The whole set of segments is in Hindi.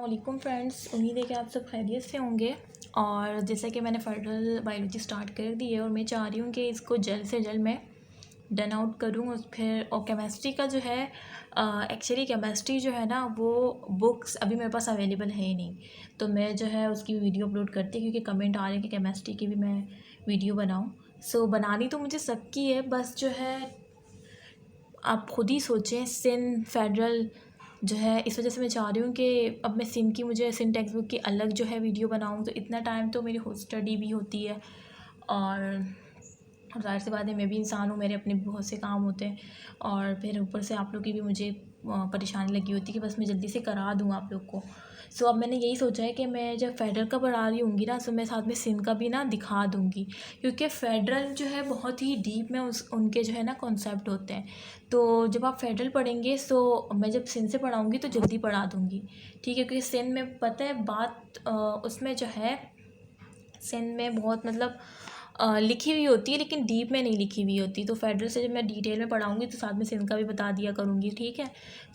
अस्सलामुअलैकुम फ्रेंड्स, उम्मीद है कि आप सब खैरियत से होंगे। और जैसे कि मैंने फेडरल बायोलॉजी स्टार्ट कर दी है और मैं चाह रही हूँ कि इसको जल्द से जल्द मैं डन आउट करूँ। और केमिस्ट्री का जो है एक्चुअली केमिस्ट्री जो है ना वो बुक्स अभी मेरे पास अवेलेबल है ही नहीं, तो मैं जो है उसकी वीडियो अपलोड करती हूँ क्योंकि कमेंट आ रहे हैं कि केमिस्ट्री की भी मैं वीडियो बनाऊँ। सो बनानी तो मुझे सबकी है, बस जो है आप खुद ही सोचें। सिन फेडरल जो है, इस वजह से मैं चाह रही हूँ कि अब मैं सिन की मुझे सिन टेक्स्ट बुक की अलग जो है वीडियो बनाऊँ, तो इतना टाइम तो मेरी खुद स्टडी भी होती है और ज़ाहिर सी बात है मैं भी इंसान हूँ, मेरे अपने बहुत से काम होते हैं और फिर ऊपर से आप लोग की भी मुझे परेशानी लगी होती है कि बस मैं जल्दी से करा दूँ आप लोग को। सो अब मैंने यही सोचा है कि मैं जब फेडरल का पढ़ा रही होंगी ना, सो मैं साथ में सिन का भी ना दिखा दूँगी, क्योंकि फेडरल जो है बहुत ही डीप में उनके जो है ना कॉन्सेप्ट होते हैं। तो जब आप फेडरल पढ़ेंगे सो मैं जब सिन से पढ़ाऊँगी तो जल्दी पढ़ा दूँगी, ठीक है। क्योंकि सिन में पता है बात उसमें जो है सिन में बहुत मतलब लिखी हुई होती है लेकिन डीप में नहीं लिखी हुई होती। तो फेडरल से जब मैं डिटेल में पढ़ाऊँगी तो साथ में सिंध का भी बता दिया करूँगी, ठीक है।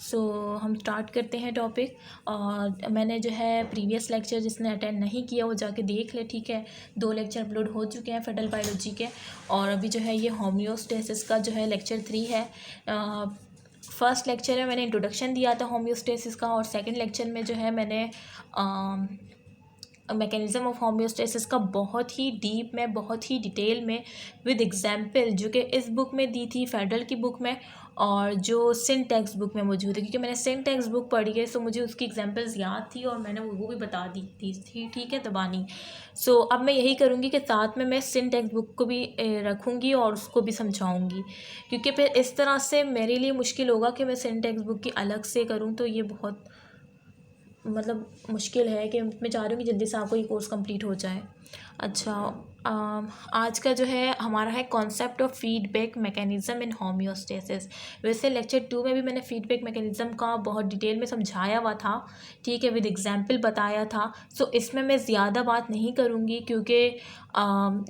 सो हम स्टार्ट करते हैं टॉपिक। और मैंने जो है प्रीवियस लेक्चर जिसने अटेंड नहीं किया वो जाके देख ले, ठीक है। 2 लेक्चर अपलोड हो चुके हैं फेडरल बायोलॉजी के और अभी जो है ये होम्योस्टेसिस का जो है लेक्चर 3 है। फर्स्ट लेक्चर में मैंने इंट्रोडक्शन दिया था होम्योस्टेसिस का और सेकेंड लेक्चर में जो है मैंने मैकेनिज़्म ऑफ होम्योस्टेसिस का बहुत ही डीप में, बहुत ही डिटेल में विद एग्जाम्पल जो कि इस बुक में दी थी फेडरल की बुक में और जो सिन टेक्स्ट बुक में मौजूद है, क्योंकि मैंने सिन टेक्स्ट बुक पढ़ी है सो मुझे उसकी एग्जांपल्स याद थी और मैंने वो भी बता दी थी, ठीक है, तबानी। सो अब मैं यही करूँगी कि साथ में मैं सिन टेक्स्ट बुक को भी रखूँगी और उसको भी समझाऊँगी, क्योंकि फिर इस तरह से मेरे लिए मुश्किल होगा कि मैं सिन टेक्स्ट बुक की अलग से करूँ, तो ये बहुत मतलब मुश्किल है कि मैं चाह रही हूँ कि जल्दी से आपको ये कोर्स कंप्लीट हो जाए। अच्छा, आज का जो है हमारा है concept of feedback mechanism in homeostasis. वैसे लेक्चर 2 में भी मैंने फीडबैक मैकेनिज़्म का बहुत डिटेल में समझाया हुआ था, ठीक है, विद एग्जांपल बताया था। सो इसमें मैं ज़्यादा बात नहीं करूँगी क्योंकि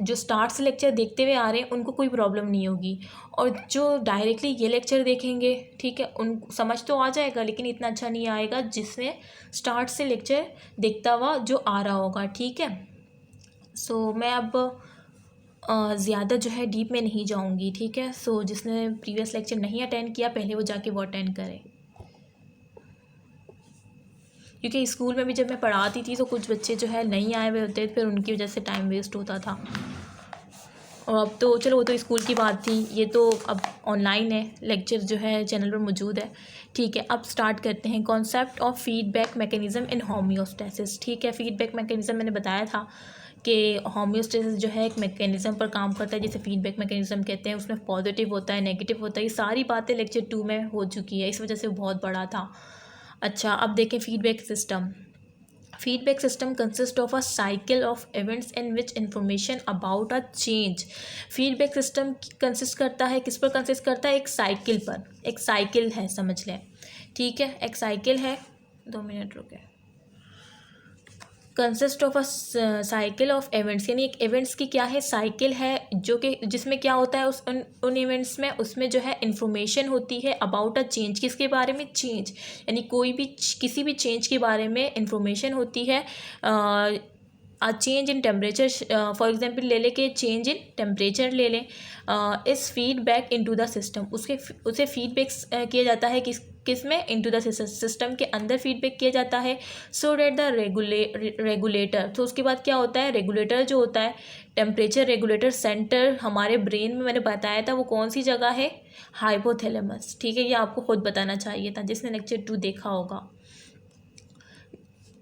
जो स्टार्ट से लेक्चर देखते हुए आ रहे हैं उनको कोई प्रॉब्लम नहीं होगी और जो डायरेक्टली ये लेक्चर देखेंगे, ठीक है, उन समझ तो आ जाएगा लेकिन इतना अच्छा नहीं आएगा जिसने स्टार्ट से लेक्चर देखता हुआ जो आ रहा होगा, ठीक है। सो मैं अब ज़्यादा जो है डीप में नहीं जाऊंगी, ठीक है। सो जिसने प्रीवियस लेक्चर नहीं अटेंड किया पहले वो जाके वो अटेंड करे, क्योंकि स्कूल में भी जब मैं पढ़ाती थी तो कुछ बच्चे जो है नहीं आए हुए होते, फिर उनकी वजह से टाइम वेस्ट होता था। और अब तो चलो वो तो स्कूल की बात थी, ये तो अब ऑनलाइन है, लेक्चर जो है चैनल पर मौजूद है, ठीक है। अब स्टार्ट करते हैं concept of feedback mechanism in homeostasis, ठीक है। फीडबैक मैकेनिज़्म मैंने बताया था कि होम्योस्टेसिस जो है एक मैकेनिज़्म पर काम करता है जिसे फीडबैक मैकेनिज़्म कहते हैं। उसमें पॉजिटिव होता है, नेगेटिव होता है, ये सारी बातें लेक्चर 2 में हो चुकी है, इस वजह से बहुत बड़ा था। अच्छा, अब देखें feedback system. Feedback system consists of a cycle of events in which information about a change. Feedback system consist करता है, किस पर कंसिस्ट करता है? एक साइकिल पर, एक साइकिल है समझ लें, ठीक है, एक साइकिल है। 2 मिनट रुके। Consist of a cycle of events, यानी एक इवेंट्स की क्या है, साइकिल है, जो कि जिसमें क्या होता है उन इवेंट्स में, उसमें जो है इंफॉर्मेशन होती है अबाउट अ चेंज, किसके बारे में? चेंज, यानी कोई भी किसी भी चेंज के बारे में इंफॉर्मेशन होती है। Change in temperature for example ले लें कि चेंज इन टेम्परेचर ले लें, इस फीडबैक इनटू द सिस्टम, उसे फीडबैक किया जाता है किस में? इनटू द सिस्टम के अंदर फीडबैक किया जाता है। सो डेट द रेगुलेटर, तो उसके बाद क्या होता है? रेगुलेटर जो होता है, टेम्परेचर रेगुलेटर सेंटर हमारे ब्रेन में मैंने बताया था वो कौन सी जगह है? हाइपोथैलेमस, ठीक है। ये आपको खुद बताना चाहिए था जिसने लेक्चर 2 देखा होगा,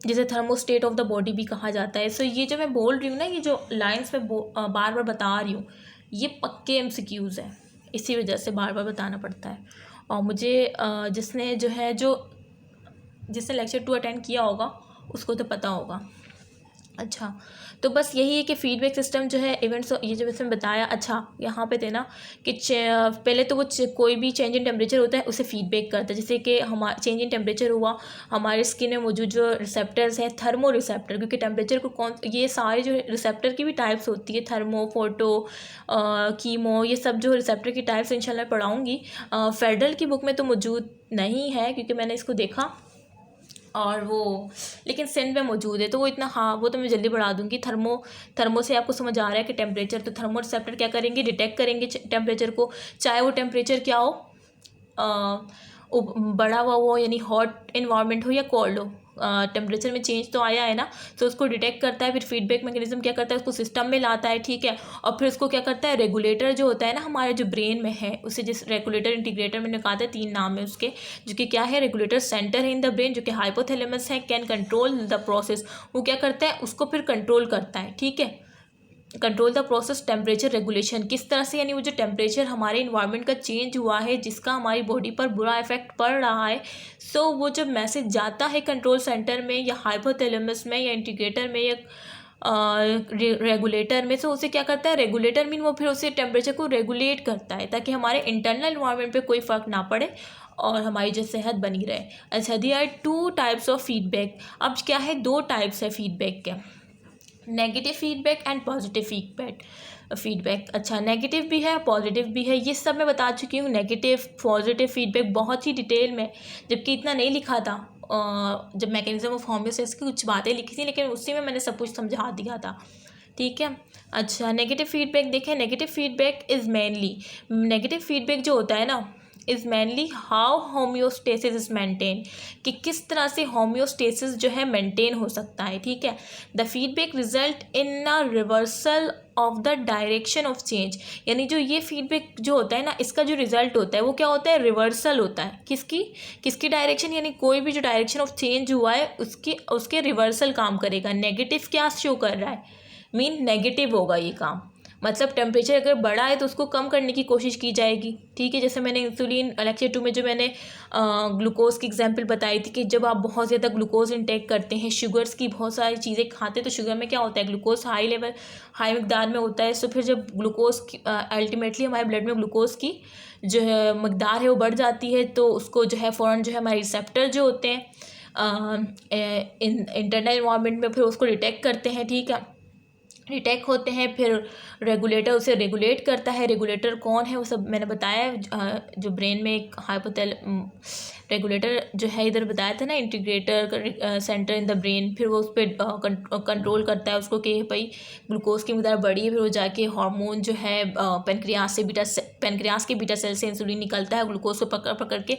जिसे थर्मोस्टेट ऑफ द बॉडी भी कहा जाता है। सो ये जो मैं बोल रही हूँ ना, ये जो लाइंस में बार बार बता रही हूँ, ये पक्के MCQs है, इसी वजह से बार बार बताना पड़ता है। और मुझे जिसने लेक्चर 2 अटेंड किया होगा उसको तो पता होगा। अच्छा, तो बस यही है कि फीडबैक सिस्टम जो है इवेंट्स, ये जो मैंने बताया। अच्छा, यहाँ पे थे ना कि पहले तो वो कोई भी चेंज इन टेम्परेचर होता है उसे फीडबैक करता है, जैसे कि हमारा चेंज इन टेम्परेचर हुआ, हमारे स्किन में मौजूद जो रिसेप्टर्स हैं, थर्मो रिसेप्टर, क्योंकि टेम्परेचर को ये सारे जो रिसेप्टर की भी टाइप्स होती है, थर्मो, फोटो, कीमो, ये सब जो रिसेप्टर की टाइप्स इंशाल्लाह पढ़ाऊँगी। फेडरल की बुक में तो मौजूद नहीं है क्योंकि मैंने इसको देखा और वो लेकिन सेंट में मौजूद है, तो वो इतना, हाँ वो तो मैं जल्दी बढ़ा दूँगी। थर्मो से आपको समझ आ रहा है कि टेम्परेचर, तो थर्मो रिसेप्टर क्या करेंगे, डिटेक्ट करेंगे टेम्परेचर को, चाहे वो टेम्परेचर क्या हो, बढ़ा हुआ हो यानी हॉट इन्वायरमेंट हो या कोल्ड हो, टेम्परेचर में चेंज तो आया है ना, तो उसको डिटेक्ट करता है। फिर फीडबैक मैकेनिज्म क्या करता है, उसको सिस्टम में लाता है, ठीक है। और फिर उसको क्या करता है, रेगुलेटर जो होता है ना हमारे जो ब्रेन में है, उसे जिस रेगुलेटर इंटीग्रेटर मैंने कहा था 3 नाम है उसके, जो कि क्या है, रेगुलेटर सेंटर है इन द ब्रेन, जो कि हाइपोथैलेमस है, कैन कंट्रोल द प्रोसेस। वो क्या करता है, उसको फिर कंट्रोल करता है, ठीक है। Control the process temperature regulation, किस तरह से, यानी वो जो टेम्परेचर हमारे इन्वायरमेंट का चेंज हुआ है जिसका हमारी बॉडी पर बुरा इफेक्ट पड़ रहा है, सो वो जब मैसेज जाता है कंट्रोल सेंटर में या हाइपोथैलेमस में या इंटीग्रेटर में या रेगुलेटर में, सो उसे क्या करता है, रेगुलेटर मीन वो फिर उसे टेम्परेचर को रेगुलेट करता है ताकि हमारे इंटरनल इन्वायरमेंट पे कोई फ़र्क ना पड़े और हमारी जो सेहत बनी रहे। अच्छा, there are 2 types of feedback. अब क्या है, 2 टाइप्स है फीडबैक के, negative feedback and positive feedback. अच्छा, नेगेटिव भी है पॉजिटिव भी है, ये सब मैं बता चुकी हूँ। नेगेटिव पॉजिटिव फीडबैक बहुत ही डिटेल में, जबकि इतना नहीं लिखा था जब मैकेनिज्म ऑफ होम्योस्टेसिस की कुछ बातें लिखी थी, लेकिन उसी में मैंने सब कुछ समझा दिया था, ठीक है। अच्छा, नेगेटिव फीडबैक देखें, negative feedback is mainly, negative feedback जो होता है ना, is mainly how homeostasis is maintain, कि किस तरह से होम्योस्टेसिस जो है मेंटेन हो सकता है, ठीक है। The feedback result in a reversal of the direction of change, यानी जो ये फीडबैक जो होता है ना, इसका जो रिजल्ट होता है वो क्या होता है, रिवर्सल होता है। किसकी डायरेक्शन, यानी कोई भी जो डायरेक्शन ऑफ चेंज हुआ है उसके रिवर्सल काम करेगा। नेगेटिव क्या शो कर रहा है, मीन नेगेटिव होगा ये काम, मतलब टेम्परेचर अगर बढ़ा है तो उसको कम करने की कोशिश की जाएगी, ठीक है। जैसे मैंने इंसुलिन लेक्चर 2 में जो मैंने ग्लूकोज की एग्जांपल बताई थी कि जब आप बहुत ज़्यादा ग्लूकोज इंटेक करते हैं, शुगर्स की बहुत सारी चीज़ें खाते हैं, तो शुगर में क्या होता है, ग्लूकोज हाई मकदार में होता है। सो फिर जब ग्लूकोज की अल्टीमेटली हमारे ब्लड में ग्लूकोज की जो है मकदार है वो बढ़ जाती है, तो उसको जो है फ़ौरन जो है हमारे रिसेप्टर जो होते हैं इंटरनल इन्वायरमेंट में फिर उसको डिटेक्ट करते हैं, ठीक है, डिटेक्ट होते हैं। फिर रेगुलेटर उसे रेगुलेट करता है। रेगुलेटर कौन है वो सब मैंने बताया, जो ब्रेन में एक रेगुलेटर जो है इधर बताया था ना, integrator centre in the brain, फिर वो उस पर कंट्रोल करता है उसको कि भाई ग्लूकोज की मकदार बढ़ी है, फिर वो जाके हार्मोन जो है पेनक्रियास के बीटा सेल से इंसुलिन निकलता है, ग्लूकोज को पकड़ पकड़ के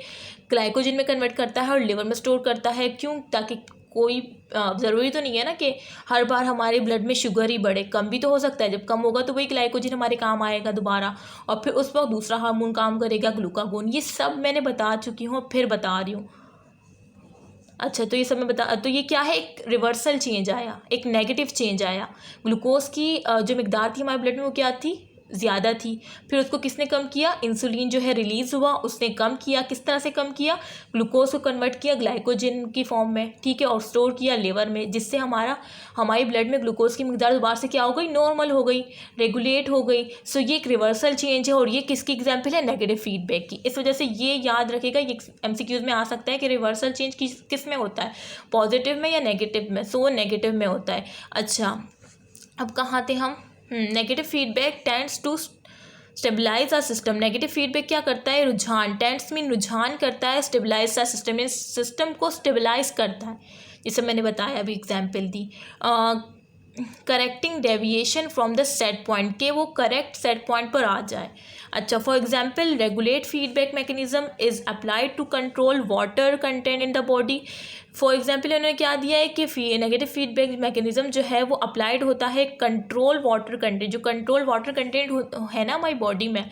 ग्लाइकोजन में कन्वर्ट करता है और लिवर में स्टोर करता है। क्यों, ताकि कोई ज़रूरी तो नहीं है ना कि हर बार हमारे ब्लड में शुगर ही बढ़े, कम भी तो हो सकता है। जब कम होगा तो वही ग्लाइकोजन हमारे काम आएगा दोबारा, और फिर उस वक्त दूसरा हार्मोन काम करेगा, ग्लूकागोन। ये सब मैंने बता चुकी हूँ, फिर बता रही हूँ। अच्छा, तो ये सब मैं तो ये क्या है, एक रिवर्सल चेंज आया, एक नेगेटिव चेंज आया। ग्लूकोज की जो मकदार थी हमारे ब्लड में वो क्या थी, ज़्यादा थी, फिर उसको किसने कम किया, इंसुलिन जो है रिलीज़ हुआ, उसने कम किया। किस तरह से कम किया, ग्लूकोज को कन्वर्ट किया ग्लाइकोजन की फॉर्म में, ठीक है, और स्टोर किया लिवर में, जिससे हमारी ब्लड में ग्लूकोज की मकदार दोबारा से क्या हो गई, नॉर्मल हो गई, रेगुलेट हो गई। सो ये एक रिवर्सल चेंज है, और ये किसकी एग्जाम्पल है, नेगेटिव फीडबैक की। इस वजह से ये याद रखेगा, ये MCQs में आ सकता है कि रिवर्सल चेंज किस में होता है, पॉजिटिव में या नेगेटिव में। सो नेगेटिव में होता है। अच्छा, अब कहाँ थे हम, negative feedback tends to stabilise a system. Negative feedback क्या करता है, रुझान, टेंड्स मीन रुझान करता है, स्टेबलाइज आ सिस्टम, सिस्टम को स्टेबलाइज करता है, जिसे मैंने बताया, अभी एग्जाम्पल दी। Correcting deviation from the set point, के वो करेक्ट सेट पॉइंट पर आ जाए। अच्छा, for example regulate feedback mechanism is applied to control water content in the body. For example उन्होंने क्या दिया है कि नेगेटिव फीडबैक मैकेनिज्म जो है वो अप्लाइड होता है कंट्रोल वाटर कंटेंट, जो कंट्रोल वाटर कंटेंट है ना हमारी बॉडी में,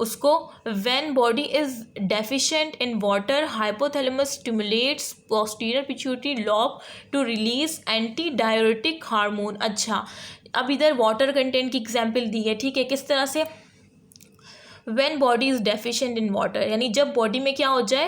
उसको when body is deficient in water, hypothalamus stimulates posterior pituitary lobe to release anti diuretic hormone. अच्छा, अब इधर वाटर कंटेंट की एग्जाम्पल दी है, ठीक है, किस तरह से, when body is deficient in water, यानी जब बॉडी में क्या हो जाए,